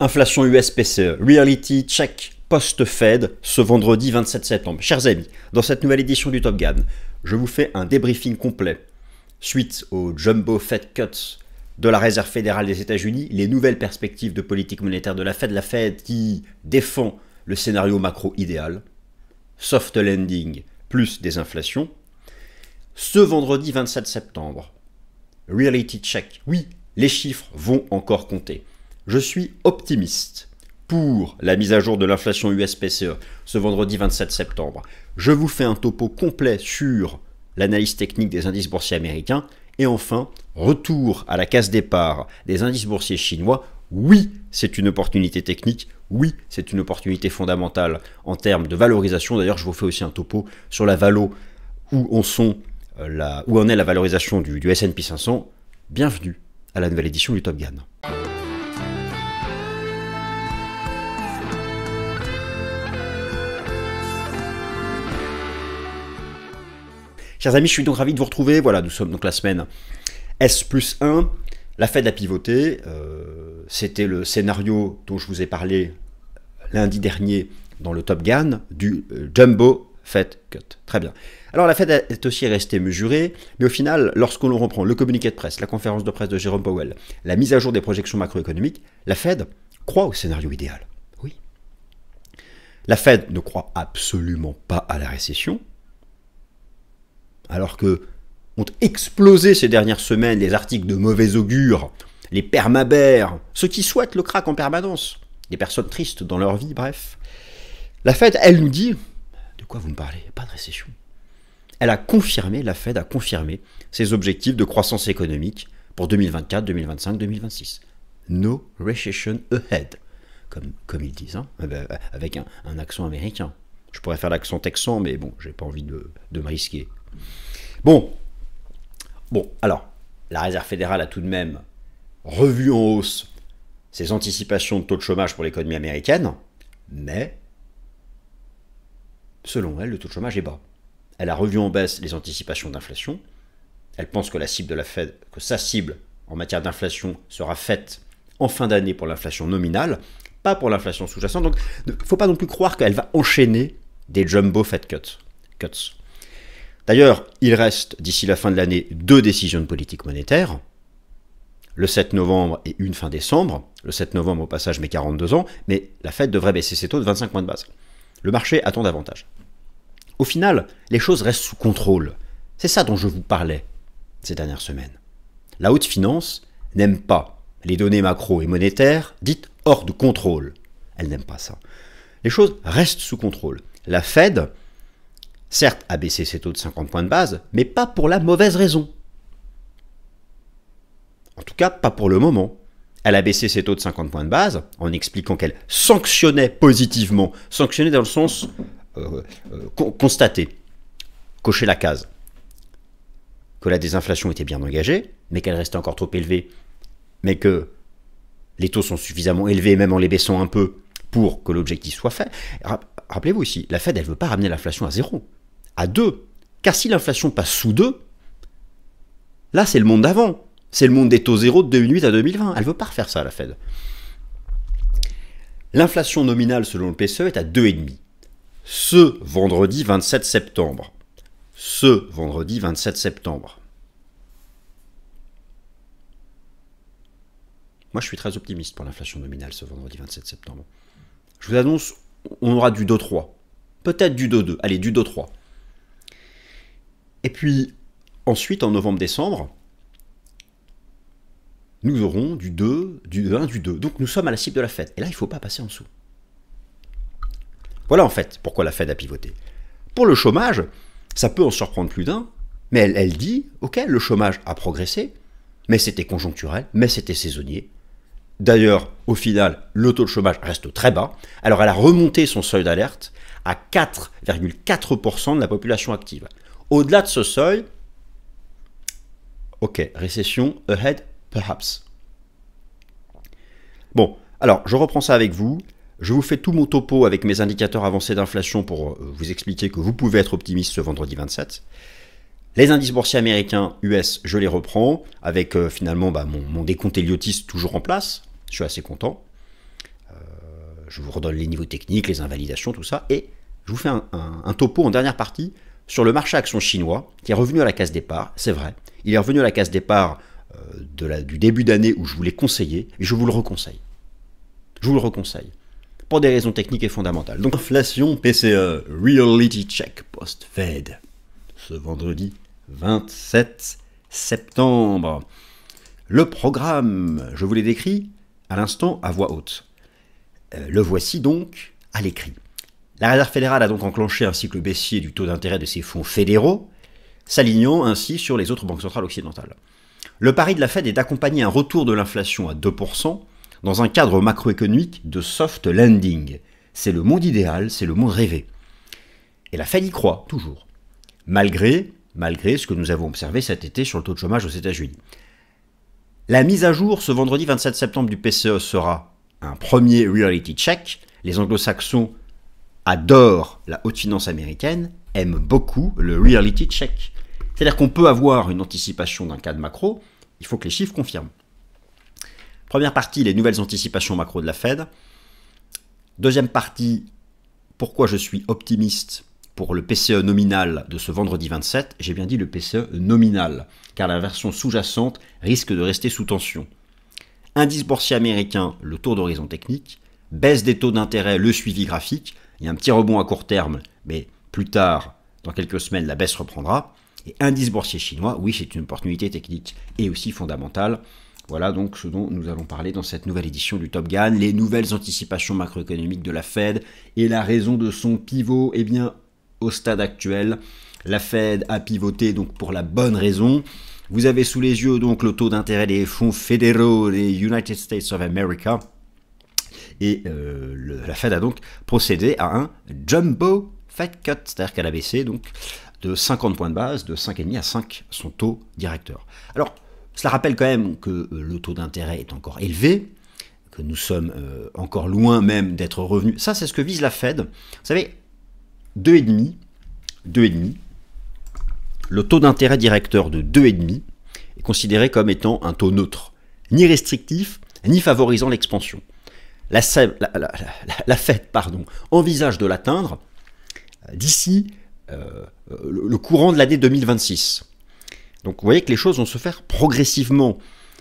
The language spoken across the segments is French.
Inflation US PCE, Reality Check post-Fed ce vendredi 27 septembre. Chers amis, dans cette nouvelle édition du Top Gun, je vous fais un débriefing complet suite au Jumbo Fed Cuts de la Réserve fédérale des États-Unis, les nouvelles perspectives de politique monétaire de la Fed qui défend le scénario macro idéal, soft landing plus désinflation. Ce vendredi 27 septembre, Reality Check, oui, les chiffres vont encore compter. Je suis optimiste pour la mise à jour de l'inflation US PCE ce vendredi 27 septembre. Je vous fais un topo complet sur l'analyse technique des indices boursiers américains et enfin, retour à la case départ des indices boursiers chinois. Oui, c'est une opportunité technique, oui, c'est une opportunité fondamentale en termes de valorisation. D'ailleurs, je vous fais aussi un topo sur la valo, où en est la valorisation du S&P 500. Bienvenue à la nouvelle édition du Top Gun. Chers amis, je suis donc ravi de vous retrouver. Voilà, nous sommes donc la semaine S+1. La Fed a pivoté. C'était le scénario dont je vous ai parlé lundi dernier dans le Top Gun du Jumbo Fed Cut. Très bien. Alors la Fed est aussi restée mesurée, mais au final, lorsqu'on reprend le communiqué de presse, la conférence de presse de Jérôme Powell, la mise à jour des projections macroéconomiques, la Fed croit au scénario idéal. Oui. La Fed ne croit absolument pas à la récession, alors que ont explosé ces dernières semaines les articles de mauvais augure, les permabères, ceux qui souhaitent le krach en permanence, des personnes tristes dans leur vie, bref. La Fed, elle nous dit, de quoi vous me parlez? Pas de récession. La Fed a confirmé ses objectifs de croissance économique pour 2024, 2025, 2026. No recession ahead, comme ils disent, hein, avec un accent américain. Je pourrais faire l'accent texan, mais bon, j'ai pas envie de me risquer. Bon, alors, la Réserve fédérale a tout de même revu en hausse ses anticipations de taux de chômage pour l'économie américaine, mais, selon elle, le taux de chômage est bas. Elle a revu en baisse les anticipations d'inflation. Elle pense que la cible de la Fed, que sa cible en matière d'inflation sera faite en fin d'année pour l'inflation nominale, pas pour l'inflation sous-jacente. Donc, il ne faut pas non plus croire qu'elle va enchaîner des Jumbo Fed Cuts. D'ailleurs, il reste, d'ici la fin de l'année, 2 décisions de politique monétaire. Le 7 novembre et une fin décembre. Le 7 novembre, au passage, met 42 ans. Mais la Fed devrait baisser ses taux de 25 points de base. Le marché attend davantage. Au final, les choses restent sous contrôle. C'est ça dont je vous parlais ces dernières semaines. La haute finance n'aime pas les données macro et monétaires dites hors de contrôle. Elle n'aime pas ça. Les choses restent sous contrôle. La Fed, certes, a baissé ses taux de 50 points de base, mais pas pour la mauvaise raison. En tout cas, pas pour le moment. Elle a baissé ses taux de 50 points de base en expliquant qu'elle sanctionnait positivement. Sanctionnait dans le sens constater, cocher la case, que la désinflation était bien engagée, mais qu'elle restait encore trop élevée, mais que les taux sont suffisamment élevés, même en les baissant un peu, pour que l'objectif soit fait. Rappelez-vous aussi, la Fed, elle ne veut pas ramener l'inflation à 0, à 2. Car si l'inflation passe sous 2, là, c'est le monde d'avant. C'est le monde des taux zéro de 2008 à 2020. Elle ne veut pas refaire ça, la Fed. L'inflation nominale, selon le PCE, est à 2,5. Ce vendredi 27 septembre. Moi, je suis très optimiste pour l'inflation nominale ce vendredi 27 septembre. Je vous annonce, on aura du 2,3. Peut-être du 2,2. Allez, du 2,3. Et puis, ensuite, en novembre-décembre, nous aurons du 2, du 1, du 2. Donc, nous sommes à la cible de la Fed. Et là, il ne faut pas passer en dessous. Voilà, en fait, pourquoi la Fed a pivoté. Pour le chômage, ça peut en surprendre plus d'un, mais elle dit, ok, le chômage a progressé, mais c'était conjoncturel, mais c'était saisonnier. D'ailleurs, au final, le taux de chômage reste très bas. Alors, elle a remonté son seuil d'alerte à 4,4% de la population active. Au-delà de ce seuil, ok, récession ahead, perhaps. Bon, alors, je reprends ça avec vous. Je vous fais tout mon topo avec mes indicateurs avancés d'inflation pour vous expliquer que vous pouvez être optimiste ce vendredi 27. Les indices boursiers américains US, je les reprends, avec finalement mon décompte Elliotiste toujours en place. Je suis assez content. Je vous redonne les niveaux techniques, les invalidations, tout ça, et je vous fais un topo en dernière partie sur le marché action chinois, qui est revenu à la case départ, c'est vrai. Il est revenu à la case départ du début d'année où je vous l'ai conseillé, et je vous le reconseille. Je vous le reconseille. Pour des raisons techniques et fondamentales. Donc, inflation PCE, Reality Check post-Fed, ce vendredi 27 septembre. Le programme, je vous l'ai décrit à l'instant à voix haute. Le voici donc à l'écrit. La Réserve fédérale a donc enclenché un cycle baissier du taux d'intérêt de ses fonds fédéraux, s'alignant ainsi sur les autres banques centrales occidentales. Le pari de la Fed est d'accompagner un retour de l'inflation à 2% dans un cadre macroéconomique de soft landing. C'est le monde idéal, c'est le monde rêvé. Et la Fed y croit, toujours. Malgré ce que nous avons observé cet été sur le taux de chômage aux États-Unis. La mise à jour ce vendredi 27 septembre du PCE sera un premier reality check. Les anglo-saxons adorent la haute finance américaine, aiment beaucoup le reality check. C'est-à-dire qu'on peut avoir une anticipation d'un cadre macro, il faut que les chiffres confirment. Première partie, les nouvelles anticipations macro de la Fed. Deuxième partie, pourquoi je suis optimiste pour le PCE nominal de ce vendredi 27. J'ai bien dit le PCE nominal, car la version sous-jacente risque de rester sous tension. Indice boursier américain, le tour d'horizon technique. Baisse des taux d'intérêt, le suivi graphique. Il y a un petit rebond à court terme, mais plus tard, dans quelques semaines, la baisse reprendra. Et indice boursier chinois, oui, c'est une opportunité technique et aussi fondamentale. Voilà donc ce dont nous allons parler dans cette nouvelle édition du Top Gun, les nouvelles anticipations macroéconomiques de la Fed et la raison de son pivot. Eh bien, au stade actuel, la Fed a pivoté donc pour la bonne raison. Vous avez sous les yeux donc le taux d'intérêt des fonds fédéraux des United States of America. Et la Fed a donc procédé à un jumbo Fed cut, c'est-à-dire qu'elle a baissé donc de 50 points de base, de 5,5 à 5 son taux directeur. Alors, cela rappelle quand même que le taux d'intérêt est encore élevé, que nous sommes encore loin même d'être revenus. Ça, c'est ce que vise la Fed. Vous savez, 2,5, le taux d'intérêt directeur de 2,5 est considéré comme étant un taux neutre, ni restrictif, ni favorisant l'expansion. La Fed envisage de l'atteindre d'ici le courant de l'année 2026. Donc vous voyez que les choses vont se faire progressivement.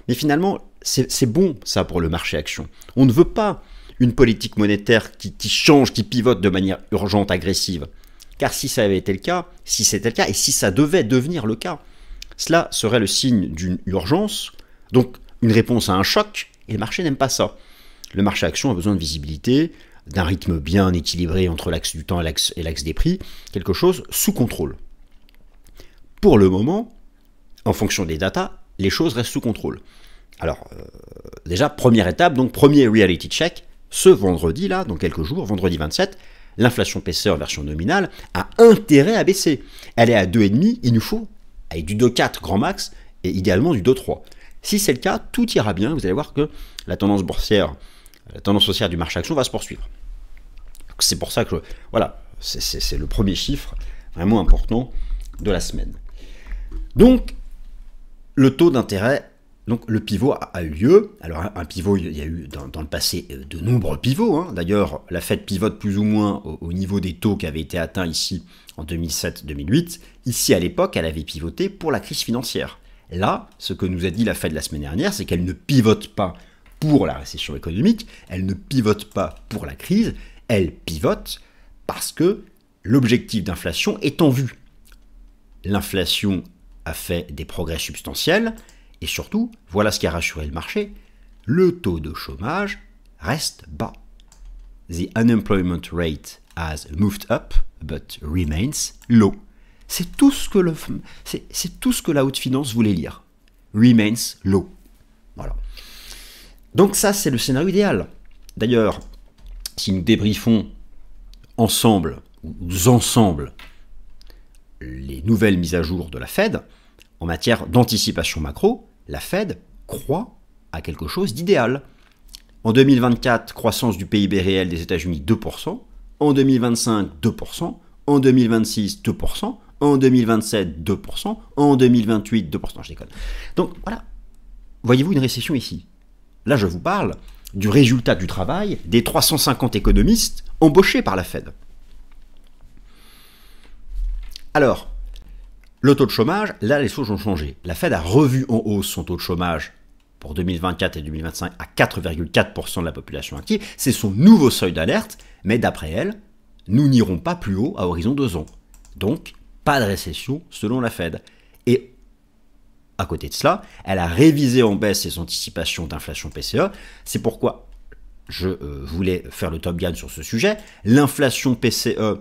Mais finalement, c'est bon ça pour le marché action. On ne veut pas une politique monétaire qui change, qui pivote de manière urgente, agressive. Car si ça avait été le cas, si c'était le cas, et si ça devait devenir le cas, cela serait le signe d'une urgence, donc une réponse à un choc, et le marché n'aime pas ça. Le marché action a besoin de visibilité, d'un rythme bien équilibré entre l'axe du temps et l'axe des prix, quelque chose sous contrôle. Pour le moment, en fonction des datas, les choses restent sous contrôle. Alors, déjà, première étape, donc premier reality check, ce vendredi-là, dans quelques jours, vendredi 27, l'inflation PCE en version nominale a intérêt à baisser. Elle est à 2,5, il nous faut, avec du 2,4 grand max, et idéalement du 2,3. Si c'est le cas, tout ira bien, vous allez voir que la tendance boursière, la tendance haussière du marché action va se poursuivre. C'est pour ça que, voilà, c'est le premier chiffre vraiment important de la semaine. Donc, le taux d'intérêt, donc le pivot a eu lieu. Alors, un pivot, il y a eu dans le passé de nombreux pivots. D'ailleurs, la Fed pivote plus ou moins au niveau des taux qui avaient été atteints ici en 2007-2008. Ici, à l'époque, elle avait pivoté pour la crise financière. Là, ce que nous a dit la Fed la semaine dernière, c'est qu'elle ne pivote pas pour la récession économique, elle ne pivote pas pour la crise, elle pivote parce que l'objectif d'inflation est en vue. L'inflation a fait des progrès substantiels, et surtout, voilà ce qui a rassuré le marché, le taux de chômage reste bas. The unemployment rate has moved up, but remains low. C'est tout ce que la haute finance voulait lire. Remains low. Voilà. Donc ça, c'est le scénario idéal. D'ailleurs, si nous débriefons ensemble, les nouvelles mises à jour de la Fed, en matière d'anticipation macro, la Fed croit à quelque chose d'idéal. En 2024, croissance du PIB réel des États-Unis 2%, en 2025 2%, en 2026 2%, en 2027 2%, en 2028 2%, je déconne. Donc voilà, voyez-vous une récession ici. Là je vous parle du résultat du travail des 350 économistes embauchés par la Fed. Alors, le taux de chômage, là les choses ont changé. La Fed a revu en hausse son taux de chômage pour 2024 et 2025 à 4,4% de la population active. C'est son nouveau seuil d'alerte, mais d'après elle, nous n'irons pas plus haut à horizon 2 ans. Donc, pas de récession selon la Fed. Et à côté de cela, elle a révisé en baisse ses anticipations d'inflation PCE. C'est pourquoi je voulais faire le Top Gun sur ce sujet. L'inflation PCE,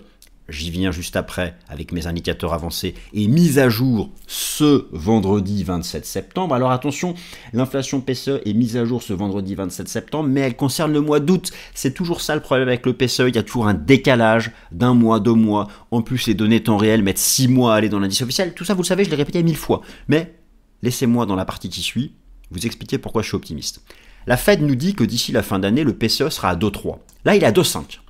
j'y viens juste après avec mes indicateurs avancés, est mise à jour ce vendredi 27 septembre. Alors attention, l'inflation PCE est mise à jour ce vendredi 27 septembre, mais elle concerne le mois d'août. C'est toujours ça le problème avec le PCE, il y a toujours un décalage d'un mois, 2 mois. En plus, les données temps réel mettent 6 mois à aller dans l'indice officiel. Tout ça, vous le savez, je l'ai répété 1000 fois. Mais laissez-moi, dans la partie qui suit, vous expliquer pourquoi je suis optimiste. La Fed nous dit que d'ici la fin d'année, le PCE sera à 2,3. Là, il est à 2,5.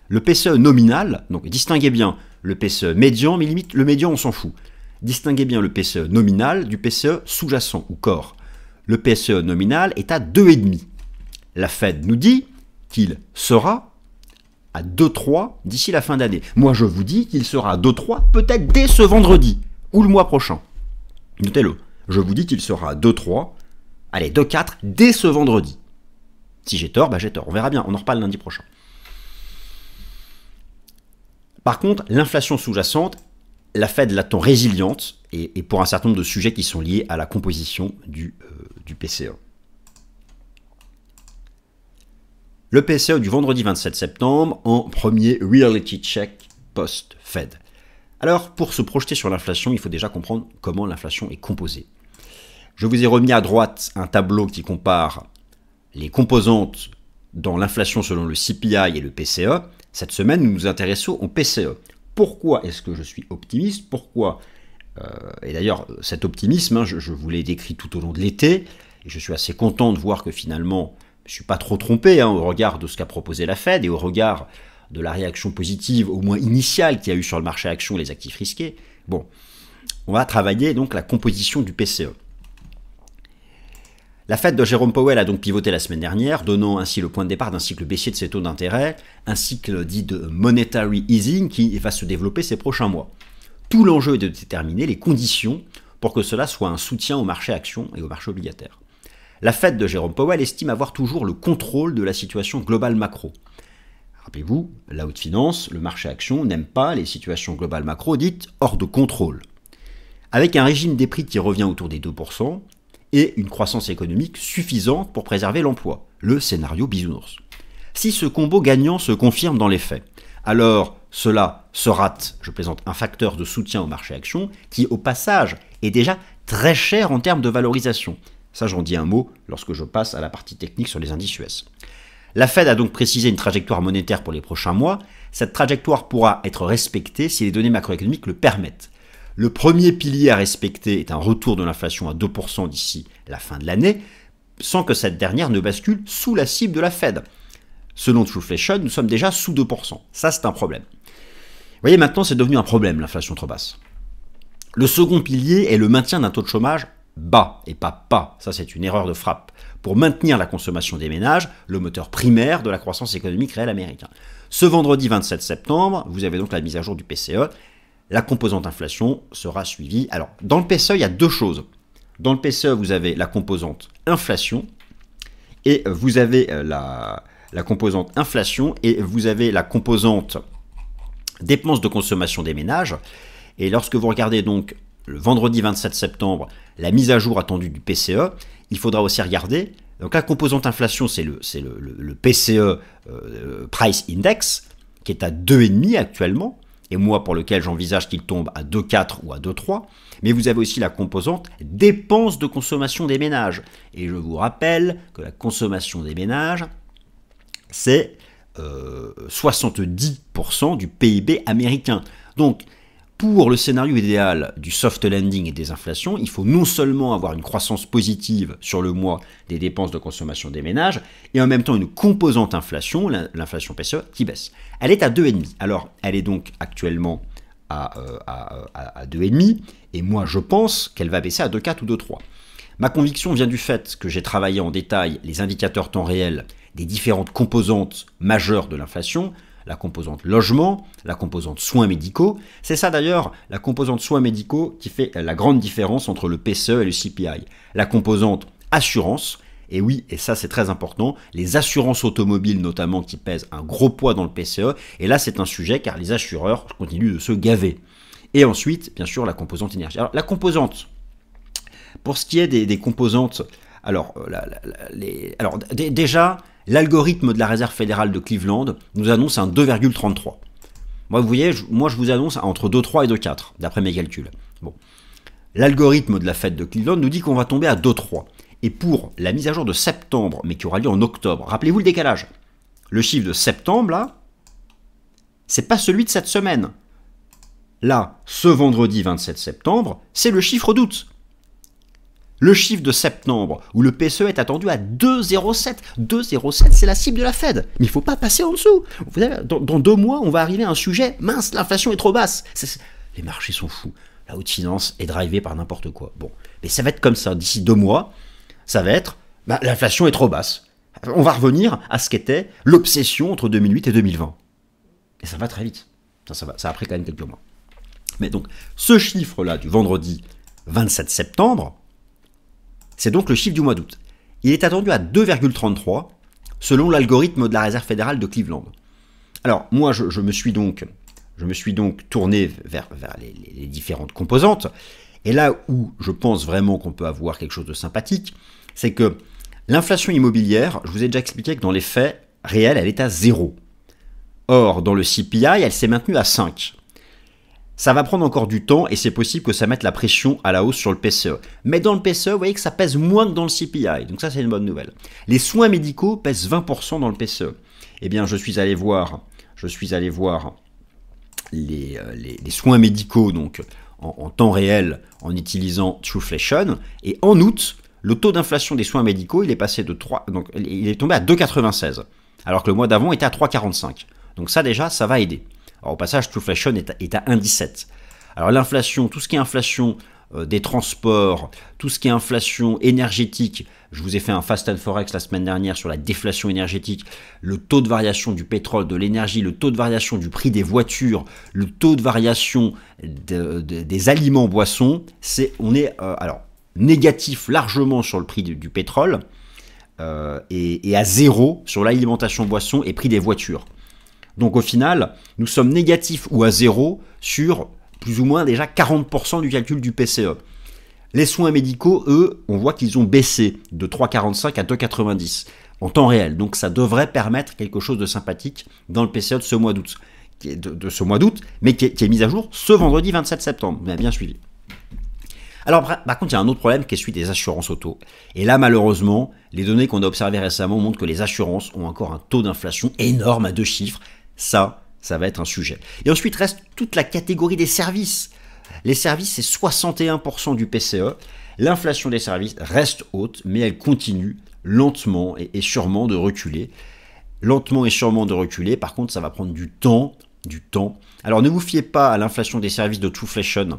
Le PCE nominal, donc distinguez bien le PCE médian, mais limite le médian on s'en fout. Distinguez bien le PCE nominal du PCE sous-jacent ou corps. Le PCE nominal est à 2,5. La Fed nous dit qu'il sera à 2,3 d'ici la fin d'année. Moi je vous dis qu'il sera à 2,3 peut-être dès ce vendredi ou le mois prochain. Notez-le. Je vous dis qu'il sera à 2,3, allez 2,4 dès ce vendredi. Si j'ai tort, j'ai tort. On verra bien, on en reparle lundi prochain. Par contre, l'inflation sous-jacente, la Fed l'attend résiliente et pour un certain nombre de sujets qui sont liés à la composition du PCE. Le PCE du vendredi 27 septembre en premier reality check post-Fed. Alors, pour se projeter sur l'inflation, il faut déjà comprendre comment l'inflation est composée. Je vous ai remis à droite un tableau qui compare les composantes dans l'inflation selon le CPI et le PCE. Cette semaine, nous nous intéressons au PCE. Pourquoi est-ce que je suis optimiste? Pourquoi et d'ailleurs, cet optimisme, je vous l'ai décrit tout au long de l'été, et je suis assez content de voir que finalement, je ne suis pas trop trompé au regard de ce qu'a proposé la Fed et au regard de la réaction positive, au moins initiale, qu'il y a eu sur le marché action les actifs risqués. Bon, on va travailler donc la composition du PCE. La Fed de Jérôme Powell a donc pivoté la semaine dernière, donnant ainsi le point de départ d'un cycle baissier de ses taux d'intérêt, un cycle dit de monetary easing qui va se développer ces prochains mois. Tout l'enjeu est de déterminer les conditions pour que cela soit un soutien au marché actions et au marché obligataire. La Fed de Jérôme Powell estime avoir toujours le contrôle de la situation globale macro. Rappelez-vous, la haute finance, le marché actions n'aime pas les situations globales macro dites hors de contrôle. Avec un régime des prix qui revient autour des 2%, et une croissance économique suffisante pour préserver l'emploi, le scénario bisounours. Si ce combo gagnant se confirme dans les faits, alors cela sera, je plaisante, un facteur de soutien au marché action qui, au passage, est déjà très cher en termes de valorisation. Ça, j'en dis un mot lorsque je passe à la partie technique sur les indices US. La Fed a donc précisé une trajectoire monétaire pour les prochains mois. Cette trajectoire pourra être respectée si les données macroéconomiques le permettent. Le premier pilier à respecter est un retour de l'inflation à 2% d'ici la fin de l'année, sans que cette dernière ne bascule sous la cible de la Fed. Selon Trueflation, nous sommes déjà sous 2%. Ça, c'est un problème. Vous voyez, maintenant, c'est devenu un problème, l'inflation trop basse. Le second pilier est le maintien d'un taux de chômage bas, et pas. Ça, c'est une erreur de frappe. Pour maintenir la consommation des ménages, le moteur primaire de la croissance économique réelle américaine. Ce vendredi 27 septembre, vous avez donc la mise à jour du PCE. La composante inflation sera suivie. Alors, dans le PCE, il y a deux choses. Dans le PCE, vous avez la composante inflation et vous avez la composante inflation et vous avez la composante dépenses de consommation des ménages. Et lorsque vous regardez donc le vendredi 27 septembre la mise à jour attendue du PCE, il faudra aussi regarder. Donc la composante inflation, c'est le PCE Price Index qui est à 2,5 actuellement. Et moi pour lequel j'envisage qu'il tombe à 2,4 ou à 2,3, mais vous avez aussi la composante dépenses de consommation des ménages. Et je vous rappelle que la consommation des ménages, c'est 70% du PIB américain. Donc, pour le scénario idéal du soft landing et des inflations, il faut non seulement avoir une croissance positive sur le mois des dépenses de consommation des ménages, et en même temps une composante inflation, l'inflation PCE, qui baisse. Elle est à 2,5. Alors, elle est donc actuellement à 2,5, et moi je pense qu'elle va baisser à 2,4 ou 2,3. Ma conviction vient du fait que j'ai travaillé en détail les indicateurs temps réel des différentes composantes majeures de l'inflation, la composante logement, la composante soins médicaux. C'est ça d'ailleurs, la composante soins médicaux qui fait la grande différence entre le PCE et le CPI. La composante assurance, et oui, et ça c'est très important, les assurances automobiles notamment qui pèsent un gros poids dans le PCE, et là c'est un sujet car les assureurs continuent de se gaver. Et ensuite, bien sûr, la composante énergie. Alors la composante, pour ce qui est des composantes, alors, déjà, l'algorithme de la Réserve fédérale de Cleveland nous annonce un 2,33. Moi, vous voyez, moi je vous annonce entre 2,3 et 2,4, d'après mes calculs. Bon. L'algorithme de la Fed de Cleveland nous dit qu'on va tomber à 2,3. Et pour la mise à jour de septembre, mais qui aura lieu en octobre, rappelez-vous le décalage. Le chiffre de septembre, là, c'est pas celui de cette semaine. Là, ce vendredi 27 septembre, c'est le chiffre d'août. Le chiffre de septembre, où le PCE est attendu à 2,07. 2,07, c'est la cible de la Fed. Mais il ne faut pas passer en dessous. Vous savez, dans 2 mois, on va arriver à un sujet. Mince, l'inflation est trop basse. Les marchés sont fous. La haute finance est drivée par n'importe quoi. Bon, mais ça va être comme ça. D'ici 2 mois, ça va être, l'inflation est trop basse. On va revenir à ce qu'était l'obsession entre 2008 et 2020. Et ça va très vite. Ça a pris quand même quelques mois. Mais donc, ce chiffre-là du vendredi 27 septembre, c'est donc le chiffre du mois d'août. Il est attendu à 2,33 selon l'algorithme de la Réserve fédérale de Cleveland. Alors, moi, je me suis donc tourné vers les différentes composantes. Et là où je pense vraiment qu'on peut avoir quelque chose de sympathique, c'est que l'inflation immobilière, je vous ai déjà expliqué que dans les faits réels, elle est à 0. Or, dans le CPI, elle s'est maintenue à 5. Ça va prendre encore du temps et c'est possible que ça mette la pression à la hausse sur le PCE. Mais dans le PCE, vous voyez que ça pèse moins que dans le CPI. Donc ça, c'est une bonne nouvelle. Les soins médicaux pèsent 20% dans le PCE. Eh bien, je suis allé voir les soins médicaux donc en temps réel en utilisant Trueflation. Et en août, le taux d'inflation des soins médicaux, il est passé de 3, donc il est tombé à 2,96. Alors que le mois d'avant était à 3,45. Donc ça déjà, ça va aider. Alors au passage, Trueflation est à 1,17. Alors l'inflation, tout ce qui est inflation des transports, tout ce qui est inflation énergétique, je vous ai fait un Fast and Forex la semaine dernière sur la déflation énergétique, le taux de variation du pétrole, de l'énergie, le taux de variation du prix des voitures, le taux de variation des aliments boissons, on est négatif largement sur le prix du pétrole et à 0 sur l'alimentation boisson et prix des voitures. Donc au final, nous sommes négatifs ou à 0 sur plus ou moins déjà 40% du calcul du PCE. Les soins médicaux, eux, on voit qu'ils ont baissé de 3,45 à 2,90 en temps réel. Donc ça devrait permettre quelque chose de sympathique dans le PCE de ce mois d'août, mais qui est mis à jour ce vendredi 27 septembre. Vous m'avez bien suivi. Alors par contre, il y a un autre problème qui est celui des assurances auto. Et là, malheureusement, les données qu'on a observées récemment montrent que les assurances ont encore un taux d'inflation énorme à 2 chiffres. Ça va être un sujet. Et ensuite reste toute la catégorie des services. Les services, c'est 61% du PCE. L'inflation des services reste haute, mais elle continue lentement et sûrement de reculer. Lentement et sûrement de reculer. Par contre, ça va prendre du temps. Alors ne vous fiez pas à l'inflation des services de Trueflation,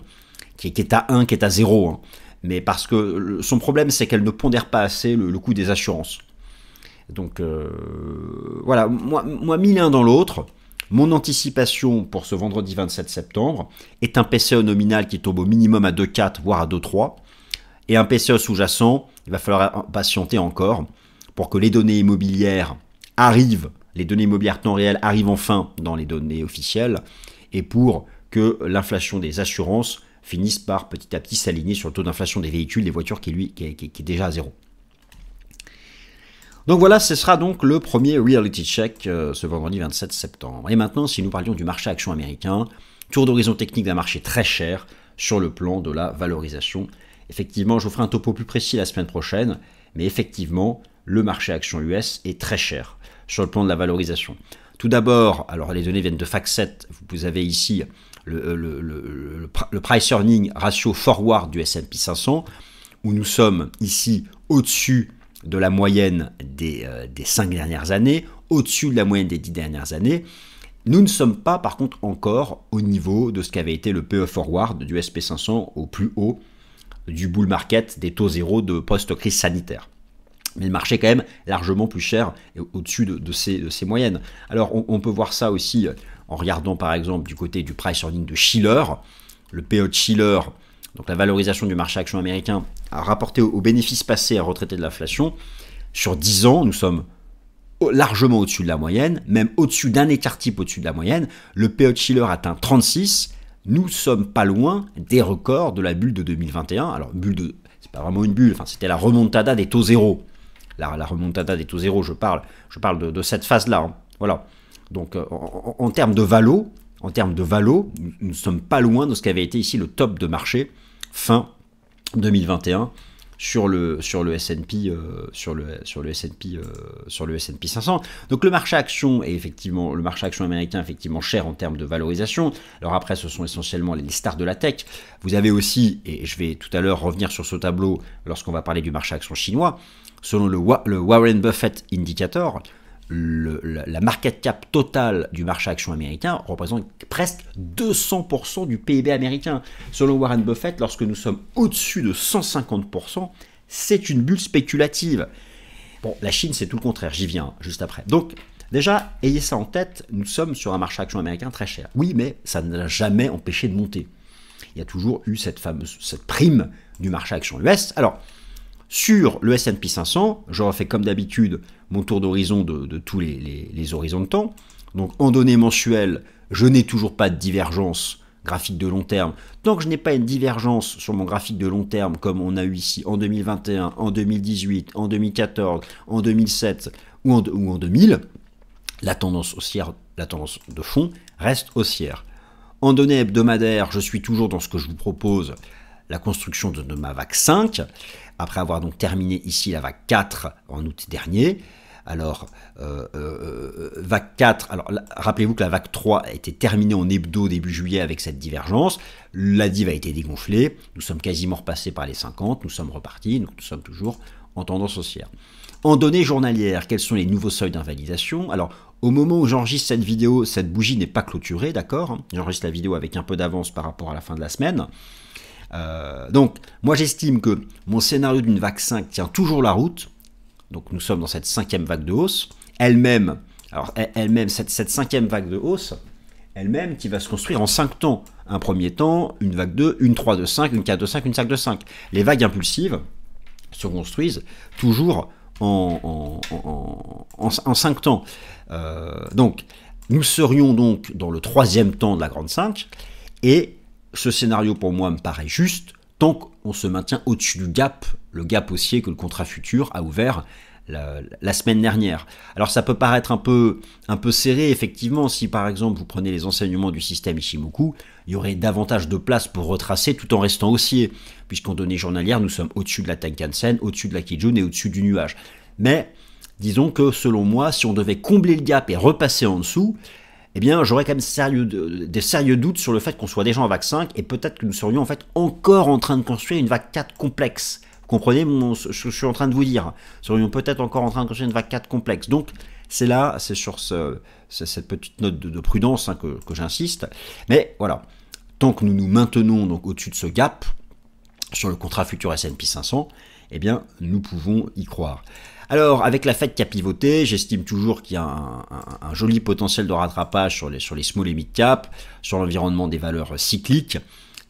qui est à 1, qui est à 0. Hein. Mais parce que son problème, c'est qu'elle ne pondère pas assez le coût des assurances. Donc voilà, moi mis l'un dans l'autre, mon anticipation pour ce vendredi 27 septembre est un PCE nominal qui tombe au minimum à 2,4 voire à 2,3 et un PCE sous-jacent, il va falloir patienter encore pour que les données immobilières arrivent, les données immobilières temps réel arrivent enfin dans les données officielles et pour que l'inflation des assurances finisse par petit à petit s'aligner sur le taux d'inflation des véhicules, des voitures qui est déjà à 0. Donc voilà, ce sera donc le premier reality check ce vendredi 27 septembre. Et maintenant, si nous parlions du marché action américain, tour d'horizon technique d'un marché très cher sur le plan de la valorisation. Effectivement, je vous ferai un topo plus précis la semaine prochaine, mais effectivement, le marché action US est très cher sur le plan de la valorisation. Tout d'abord, alors les données viennent de FactSet, vous avez ici le price earning ratio forward du S&P 500, où nous sommes ici au-dessus de la moyenne des 5 dernières années, au-dessus de la moyenne des 10 dernières années. Nous ne sommes pas, par contre, encore au niveau de ce qu'avait été le PE forward du SP 500 au plus haut du bull market des taux zéro de post-crise sanitaire. Mais le marché est quand même largement plus cher et au-dessus de ces moyennes. Alors on peut voir ça aussi en regardant par exemple du côté du price earning de Shiller. Le PE de Shiller, donc la valorisation du marché action américain, a rapporté aux bénéfices passés à retraiter de l'inflation. Sur 10 ans, nous sommes largement au-dessus de la moyenne, même au-dessus d'un écart type au-dessus de la moyenne. Le PE de Shiller atteint 36. Nous sommes pas loin des records de la bulle de 2021. Alors c'est pas vraiment une bulle, enfin c'était la remontada des taux zéro. La remontada des taux zéro, je parle de cette phase-là. Hein. Voilà. Donc en termes de valo, nous ne sommes pas loin de ce qu'avait été ici le top de marché fin 2021 sur le S&P sur le S&P 500. Donc le marché action américain est effectivement cher en termes de valorisation. Alors après, ce sont essentiellement les stars de la tech. Vous avez aussi, et je vais tout à l'heure revenir sur ce tableau lorsqu'on va parler du marché action chinois, selon le Warren Buffett Indicator, la market cap totale du marché action américain représente presque 200% du PIB américain. Selon Warren Buffett, lorsque nous sommes au-dessus de 150%, c'est une bulle spéculative. Bon, la Chine, c'est tout le contraire, j'y viens juste après. Donc, déjà, ayez ça en tête, nous sommes sur un marché action américain très cher. Oui, mais ça ne l'a jamais empêché de monter. Il y a toujours eu cette prime du marché action US. Alors, sur le S&P 500, je refais comme d'habitude mon tour d'horizon de tous les horizons de temps. Donc en données mensuelles, je n'ai toujours pas de divergence graphique de long terme. Tant que je n'ai pas une divergence sur mon graphique de long terme comme on a eu ici en 2021, en 2018, en 2014, en 2007 ou en 2000, la tendance haussière, la tendance de fond reste haussière. En données hebdomadaires, je suis toujours dans ce que je vous propose, la construction de ma vague 5, après avoir donc terminé ici la vague 4 en août dernier. Alors, vague 4, alors rappelez-vous que la vague 3 a été terminée en hebdo début juillet avec cette divergence. La div a été dégonflée, nous sommes quasiment repassés par les 50, nous sommes repartis, donc nous sommes toujours en tendance haussière. En données journalières, quels sont les nouveaux seuils d'invalidation? Alors, au moment où j'enregistre cette vidéo, cette bougie n'est pas clôturée, d'accord? J'enregistre la vidéo avec un peu d'avance par rapport à la fin de la semaine. Donc, moi j'estime que mon scénario d'une vague 5 tient toujours la route. Donc nous sommes dans cette 5e vague de hausse. Elle-même, cette 5e vague de hausse, elle-même qui va se construire en 5 temps. Un premier temps, une vague 2, une 3 de 5, une 4 de 5, une 5 de 5. Les vagues impulsives se construisent toujours en 5 temps. Donc, nous serions donc dans le 3e temps de la grande 5, et ce scénario pour moi me paraît juste tant qu'on se maintient au-dessus du gap, le gap haussier que le contrat futur a ouvert la semaine dernière. Alors ça peut paraître un peu serré, effectivement, si par exemple vous prenez les enseignements du système Ishimoku, il y aurait davantage de place pour retracer tout en restant haussier, puisqu'en données journalières, nous sommes au-dessus de la Tenkan-sen, au-dessus de la Kijun et au-dessus du nuage. Mais disons que selon moi, si on devait combler le gap et repasser en dessous, eh bien, j'aurais quand même des sérieux doutes sur le fait qu'on soit déjà en vague 5 et peut-être que nous serions en fait encore en train de construire une vague 4 complexe. Vous comprenez ce que je suis en train de vous dire? Nous serions peut-être encore en train de construire une vague 4 complexe. Donc, c'est sur cette petite note de prudence hein, que j'insiste. Mais voilà, tant que nous nous maintenons donc au-dessus de ce gap sur le contrat futur S&P 500, eh bien, nous pouvons y croire. Alors, avec la Fed qui a pivoté, j'estime toujours qu'il y a un joli potentiel de rattrapage sur les small et mid cap, sur l'environnement des valeurs cycliques,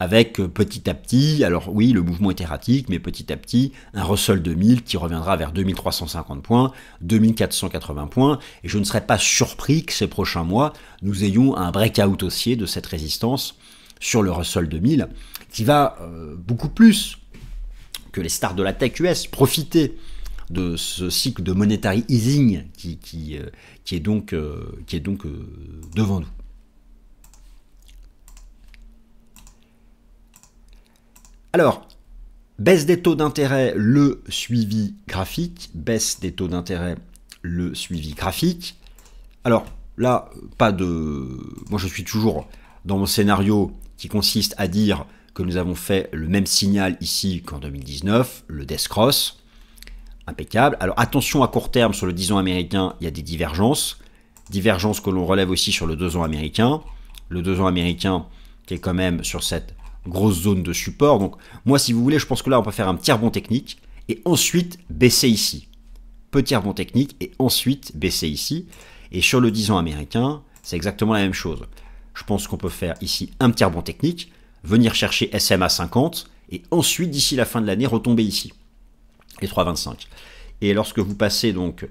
avec petit à petit, alors oui, le mouvement est erratique, mais petit à petit, un Russell 2000 qui reviendra vers 2350 points, 2480 points, et je ne serais pas surpris que ces prochains mois, nous ayons un breakout haussier de cette résistance sur le Russell 2000, qui va beaucoup plus que les stars de la tech US profiter de ce cycle de monetary easing qui est donc devant nous. Alors, baisse des taux d'intérêt, le suivi graphique. Baisse des taux d'intérêt, le suivi graphique. Alors, là, moi, je suis toujours dans mon scénario qui consiste à dire que nous avons fait le même signal ici qu'en 2019, le Death Cross. Impeccable. Alors attention à court terme sur le 10 ans américain, il y a des divergences. Divergences que l'on relève aussi sur le 2 ans américain. Le 2 ans américain qui est quand même sur cette grosse zone de support. Donc moi si vous voulez, je pense que là on peut faire un petit rebond technique et ensuite baisser ici. petit rebond technique et ensuite baisser ici. Et sur le 10 ans américain, c'est exactement la même chose. Je pense qu'on peut faire ici un petit rebond technique, venir chercher SMA 50 et ensuite, d'ici la fin de l'année, retomber ici, les 3,25. Et lorsque vous passez donc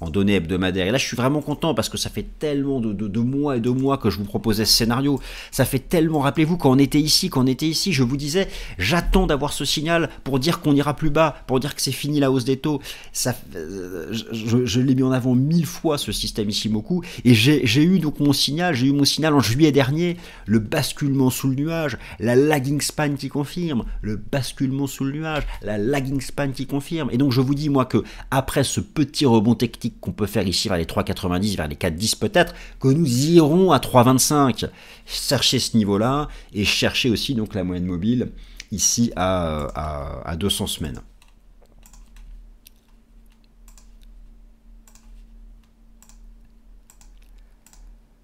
en données hebdomadaires, et là je suis vraiment content parce que ça fait tellement de mois et de mois que je vous proposais ce scénario, ça fait tellement, rappelez-vous quand on était ici, je vous disais, j'attends d'avoir ce signal pour dire qu'on ira plus bas, pour dire que c'est fini la hausse des taux, ça, je l'ai mis en avant 1000 fois ce système Ichimoku, et j'ai eu donc mon signal, en juillet dernier, le basculement sous le nuage, la lagging span qui confirme, le basculement sous le nuage, la lagging span qui confirme, et donc je vous dis moi que après ce petit rebond technique qu'on peut faire ici vers les 3,90, vers les 4,10 peut-être, que nous irons à 3,25. Chercher ce niveau-là et chercher aussi donc la moyenne mobile ici à 200 semaines.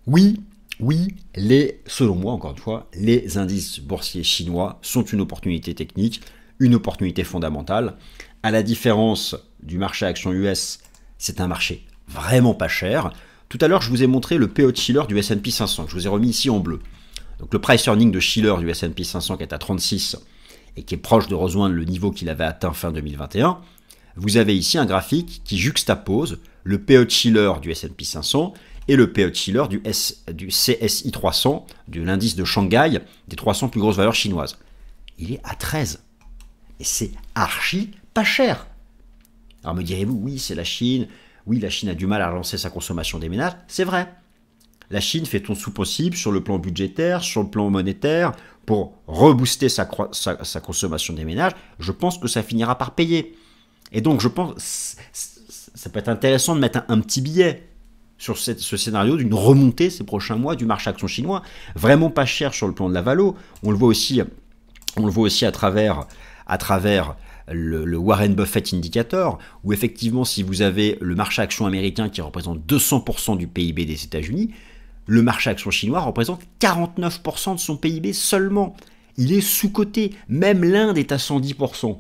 Oui, selon moi, encore une fois, les indices boursiers chinois sont une opportunité technique, une opportunité fondamentale. À la différence du marché action US, c'est un marché vraiment pas cher. Tout à l'heure, je vous ai montré le PO de Shiller du S&P 500, que je vous ai remis ici en bleu. Donc le price earning de Shiller du S&P 500 qui est à 36 et qui est proche de rejoindre le niveau qu'il avait atteint fin 2021. Vous avez ici un graphique qui juxtapose le PO de Shiller du S&P 500 et le PO de Shiller du CSI 300, de l'indice de Shanghai, des 300 plus grosses valeurs chinoises. Il est à 13. Et c'est archi pas cher. Alors me direz-vous, oui, c'est la Chine. Oui, la Chine a du mal à relancer sa consommation des ménages. C'est vrai. La Chine fait tout son possible sur le plan budgétaire, sur le plan monétaire, pour rebooster sa consommation des ménages. Je pense que ça finira par payer. Et donc, je pense ça peut être intéressant de mettre un petit billet sur ce scénario d'une remontée ces prochains mois du marché action chinois. Vraiment pas cher sur le plan de la valo. On le voit aussi à travers le Warren Buffett Indicator, où effectivement, si vous avez le marché action américain qui représente 200% du PIB des États-Unis, le marché action chinois représente 49% de son PIB seulement. Il est sous-coté. Même l'Inde est à 110%.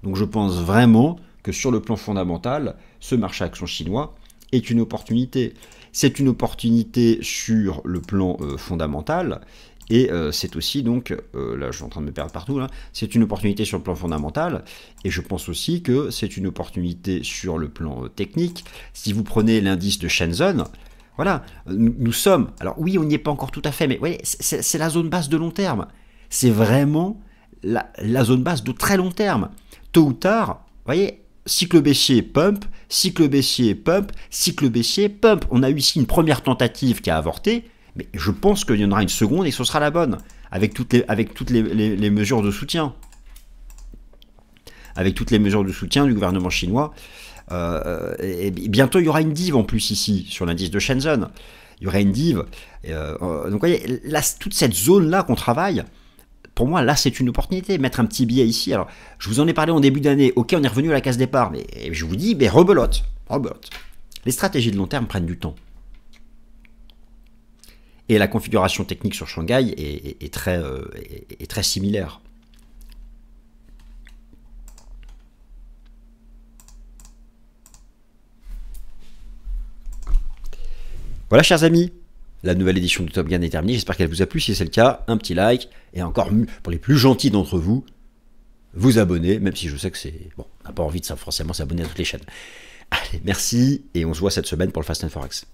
Donc je pense vraiment que sur le plan fondamental, ce marché action chinois est une opportunité. C'est une opportunité sur le plan fondamental. Et c'est aussi donc, là je suis en train de me perdre partout, c'est une opportunité sur le plan fondamental, et je pense aussi que c'est une opportunité sur le plan technique. Si vous prenez l'indice de Shenzhen, voilà, nous sommes, alors oui on n'y est pas encore tout à fait, mais voyez, c'est la zone basse de long terme. C'est vraiment la zone basse de très long terme. Tôt ou tard, vous voyez, cycle baissier, pump, cycle baissier, pump, cycle baissier, pump. On a eu ici une première tentative qui a avorté, mais je pense qu'il y en aura une seconde et ce sera la bonne, avec toutes les mesures de soutien. Avec toutes les mesures de soutien du gouvernement chinois. Et bientôt, il y aura une dive en plus ici, sur l'indice de Shenzhen. Il y aura une dive. Donc, vous voyez, là, toute cette zone-là qu'on travaille, pour moi, là, c'est une opportunité. Mettre un petit billet ici. Alors, je vous en ai parlé en début d'année. Ok, on est revenu à la case départ. Mais je vous dis, rebelote. Les stratégies de long terme prennent du temps. Et la configuration technique sur Shanghai est très similaire. Voilà, chers amis, la nouvelle édition du Top Gun est terminée. J'espère qu'elle vous a plu. Si c'est le cas, un petit like. Et encore pour les plus gentils d'entre vous, vous abonner, même si je sais que c'est... Bon, on n'a pas envie de forcément s'abonner à toutes les chaînes. Allez, merci, et on se voit cette semaine pour le Fast & Forex.